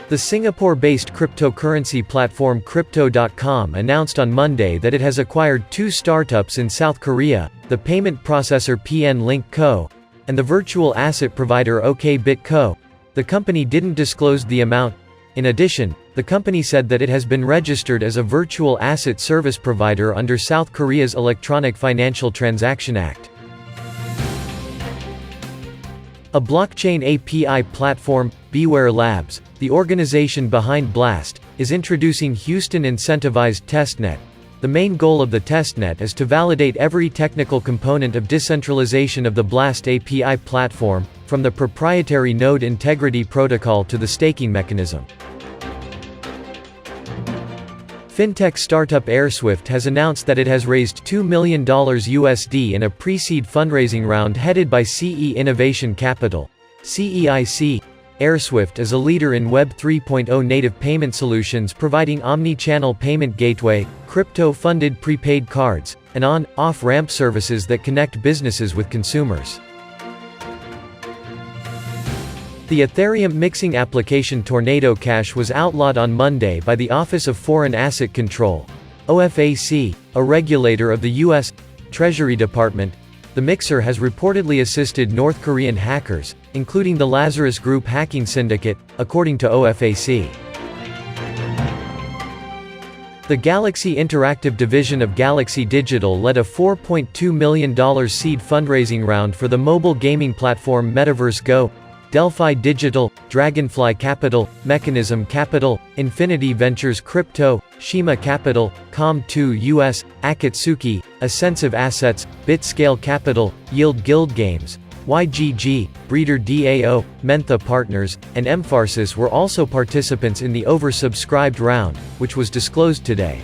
The Singapore-based cryptocurrency platform Crypto.com announced on Monday that it has acquired two startups in South Korea, the payment processor PnLink Co. and the virtual asset provider OKBit Co. The company didn't disclose the amount. In addition, the company said that it has been registered as a virtual asset service provider under South Korea's Electronic Financial Transaction Act. A blockchain API platform, Bware Labs, the organization behind Blast, is introducing Houston Incentivized Testnet. The main goal of the testnet is to validate every technical component of decentralization of the Blast API platform, from the proprietary node integrity protocol to the staking mechanism. Fintech startup Airswift has announced that it has raised $2 million USD in a pre-seed fundraising round headed by CE Innovation Capital. CEIC. Airswift is a leader in Web 3.0 native payment solutions providing omni-channel payment gateway, crypto-funded prepaid cards, and on-off-ramp services that connect businesses with consumers. The Ethereum mixing application Tornado Cash was outlawed on Monday by the Office of Foreign Asset Control, OFAC, a regulator of the U.S. Treasury Department. The mixer has reportedly assisted North Korean hackers, including the Lazarus Group hacking syndicate, according to OFAC. The Galaxy Interactive division of Galaxy Digital led a $4.2 million seed fundraising round for the mobile gaming platform Metaverse Go. Delphi Digital, Dragonfly Capital, Mechanism Capital, Infinity Ventures Crypto, Shima Capital, Com2 US, Akatsuki, Ascensive Assets, BitScale Capital, Yield Guild Games, YGG, Breeder DAO, Mentha Partners, and Emphasis were also participants in the oversubscribed round, which was disclosed today.